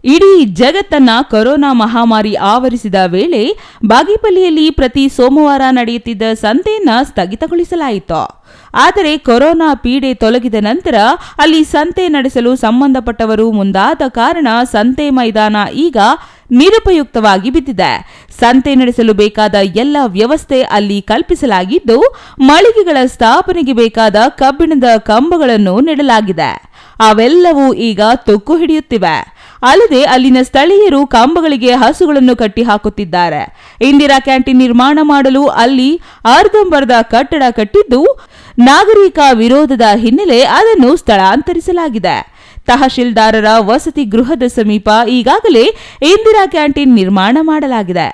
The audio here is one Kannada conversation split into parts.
ಇಡೀ ಜಗತ್ತನ್ನ ಕೊರೋನಾ ಮಹಾಮಾರಿ ಆವರಿಸಿದ ವೇಳೆ ಬಾಗೇಪಲ್ಲಿಯಲ್ಲಿ ಪ್ರತಿ ಸೋಮವಾರ ನಡೆಯುತ್ತಿದ್ದ ಸಂತೆಯನ್ನ ಸ್ಥಗಿತಗೊಳಿಸಲಾಯಿತು. ಆದರೆ ಕೊರೋನಾ ಪೀಡೆ ತೊಲಗಿದ ನಂತರ ಅಲ್ಲಿ ಸಂತೆ ನಡೆಸಲು ಸಂಬಂಧಪಟ್ಟವರು ಮುಂದಾದ ಕಾರಣ ಸಂತೆ ಮೈದಾನ ಈಗ ನಿರುಪಯುಕ್ತವಾಗಿ ಬಿದ್ದಿದೆ. ಸಂತೆ ನಡೆಸಲು ಬೇಕಾದ ಎಲ್ಲ ವ್ಯವಸ್ಥೆ ಅಲ್ಲಿ ಕಲ್ಪಿಸಲಾಗಿದ್ದು, ಮಳಿಗೆಗಳ ಸ್ಥಾಪನೆಗೆ ಬೇಕಾದ ಕಬ್ಬಿಣದ ಕಂಬಗಳನ್ನು ನೆಡಲಾಗಿದೆ. ಅವೆಲ್ಲವೂ ಈಗ ತುಕ್ಕು ಹಿಡಿಯುತ್ತಿವೆ. ಅಲ್ಲದೆ ಅಲ್ಲಿನ ಸ್ಥಳೀಯರು ಕಂಬಗಳಿಗೆ ಹಸುಗಳನ್ನು ಕಟ್ಟಿ ಹಾಕುತ್ತಿದ್ದಾರೆ. ಇಂದಿರಾ ಕ್ಯಾಂಟೀನ್ ನಿರ್ಮಾಣ ಮಾಡಲು ಅಲ್ಲಿ ಅರ್ಧಂಬರ್ಧ ಕಟ್ಟಡ ಕಟ್ಟಿದ್ದು, ನಾಗರಿಕ ವಿರೋಧದ ಹಿನ್ನೆಲೆ ಅದನ್ನು ಸ್ಥಳಾಂತರಿಸಲಾಗಿದೆ. ತಹಶೀಲ್ದಾರರ ವಸತಿ ಗೃಹದ ಸಮೀಪ ಈಗಾಗಲೇ ಇಂದಿರಾ ಕ್ಯಾಂಟೀನ್ ನಿರ್ಮಾಣ ಮಾಡಲಾಗಿದೆ.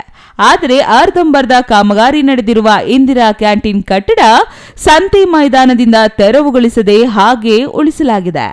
ಆದರೆ ಅರ್ಧಂಬರ್ಧ ಕಾಮಗಾರಿ ನಡೆದಿರುವ ಇಂದಿರಾ ಕ್ಯಾಂಟೀನ್ ಕಟ್ಟಡ ಸಂತೆ ಮೈದಾನದಿಂದ ತೆರವುಗೊಳಿಸದೆ ಹಾಗೆ ಉಳಿಸಲಾಗಿದೆ.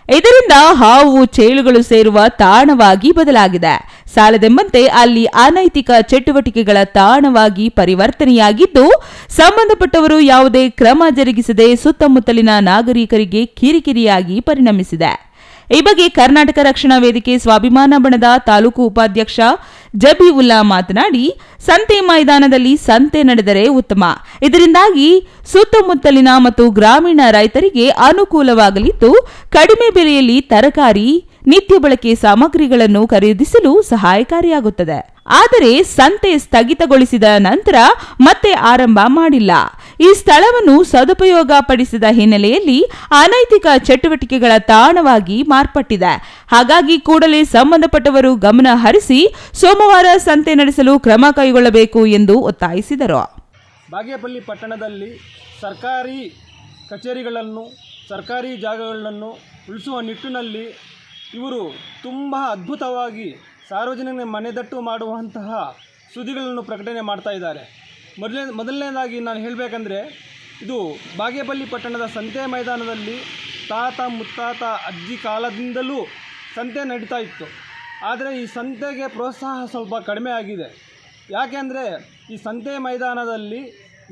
ಇದರಿಂದ ಹಾವು ಚೇಳುಗಳು ಸೇರುವ ತಾಣವಾಗಿ ಬದಲಾಗಿದೆ. ಸಾಲದೆಂಬಂತೆ ಅಲ್ಲಿ ಅನೈತಿಕ ಚಟುವಟಿಕೆಗಳ ತಾಣವಾಗಿ ಪರಿವರ್ತನೆಯಾಗಿದ್ದು, ಸಂಬಂಧಪಟ್ಟವರು ಯಾವುದೇ ಕ್ರಮ ಜರುಗಿಸದೆ ಸುತ್ತಮುತ್ತಲಿನ ನಾಗರಿಕರಿಗೆ ಕಿರಿಕಿರಿಯಾಗಿ ಪರಿಣಮಿಸಿದೆ. ಈ ಬಗ್ಗೆ ಕರ್ನಾಟಕ ರಕ್ಷಣಾ ವೇದಿಕೆ ಸ್ವಾಭಿಮಾನ ಬಣದ ತಾಲೂಕು ಉಪಾಧ್ಯಕ್ಷ ಜಬೀವುಲ್ಲಾ ಮಾತನಾಡಿ, ಸಂತೆ ಮೈದಾನದಲ್ಲಿ ಸಂತೆ ನಡೆದರೆ ಉತ್ತಮ. ಇದರಿಂದಾಗಿ ಸುತ್ತಮುತ್ತಲಿನ ಮತ್ತು ಗ್ರಾಮೀಣ ರೈತರಿಗೆ ಅನುಕೂಲವಾಗಲಿದ್ದು, ಕಡಿಮೆ ಬೆಲೆಯಲ್ಲಿ ತರಕಾರಿ, ನಿತ್ಯ ಬಳಕೆ ಸಾಮಗ್ರಿಗಳನ್ನು ಖರೀದಿಸಲು ಸಹಾಯಕಾರಿಯಾಗುತ್ತದೆ. ಆದರೆ ಸಂತೆ ಸ್ಥಗಿತಗೊಳಿಸಿದ ನಂತರ ಮತ್ತೆ ಆರಂಭ ಮಾಡಿಲ್ಲ. ಈ ಸ್ಥಳವನ್ನು ಸದುಪಯೋಗ ಪಡಿಸಿದ ಹಿನ್ನೆಲೆಯಲ್ಲಿ ಅನೈತಿಕ ಚಟುವಟಿಕೆಗಳ ತಾಣವಾಗಿ ಮಾರ್ಪಟ್ಟಿದೆ. ಹಾಗಾಗಿ ಕೂಡಲೇ ಸಂಬಂಧಪಟ್ಟವರು ಗಮನ ಹರಿಸಿ ಸೋಮವಾರ ಸಂತೆ ನಡೆಸಲು ಕ್ರಮ ಕೈಗೊಳ್ಳಬೇಕು ಎಂದು ಒತ್ತಾಯಿಸಿದರು. ಬಾಗೇಪಲ್ಲಿ ಪಟ್ಟಣದಲ್ಲಿ ಸರ್ಕಾರಿ ಕಚೇರಿಗಳನ್ನು, ಸರ್ಕಾರಿ ಜಾಗಗಳನ್ನು ಉಳಿಸುವ ನಿಟ್ಟಿನಲ್ಲಿ ಇವರು ತುಂಬ ಅದ್ಭುತವಾಗಿ ಸಾರ್ವಜನಿಕ ಮನೆದಟ್ಟು ಮಾಡುವಂತಹ ಸುದ್ದಿಗಳನ್ನು ಪ್ರಕಟಣೆ ಮಾಡ್ತಾ ಇದ್ದಾರೆ. ಮೊದಲನೇದಾಗಿ ನಾನು ಹೇಳಬೇಕಂದ್ರೆ, ಇದು ಬಾಗೇಪಲ್ಲಿ ಪಟ್ಟಣದ ಸಂತೆ ಮೈದಾನದಲ್ಲಿ ತಾತ ಮುತ್ತಾತ ಅಜ್ಜಿ ಕಾಲದಿಂದಲೂ ಸಂತೆ ನಡೀತಾ ಇತ್ತು. ಆದರೆ ಈ ಸಂತೆಗೆ ಪ್ರೋತ್ಸಾಹ ಸ್ವಲ್ಪ ಕಡಿಮೆ ಆಗಿದೆ. ಯಾಕೆಂದರೆ ಈ ಸಂತೆ ಮೈದಾನದಲ್ಲಿ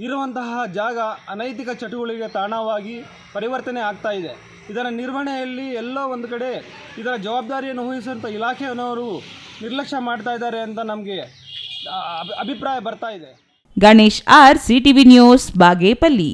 ಇರುವಂತಹ ಜಾಗ ಅನೈತಿಕ ಚಟುವಟಿಕೆ ತಾಣವಾಗಿ ಪರಿವರ್ತನೆ ಆಗ್ತಾ ಇದೆ. ಇದರ ನಿರ್ವಹಣೆಯಲ್ಲಿ ಎಲ್ಲೋ ಒಂದು ಕಡೆ ಇದರ ಜವಾಬ್ದಾರಿಯನ್ನು ವಹಿಸುವಂಥ ಇಲಾಖೆಯವರು ನಿರ್ಲಕ್ಷ್ಯ ಮಾಡ್ತಾ ಇದ್ದಾರೆ ಅಂತ ನಮಗೆ ಅಭಿಪ್ರಾಯ ಬರ್ತಾ ಇದೆ. Ganesh R, CTV news, Bagepalli.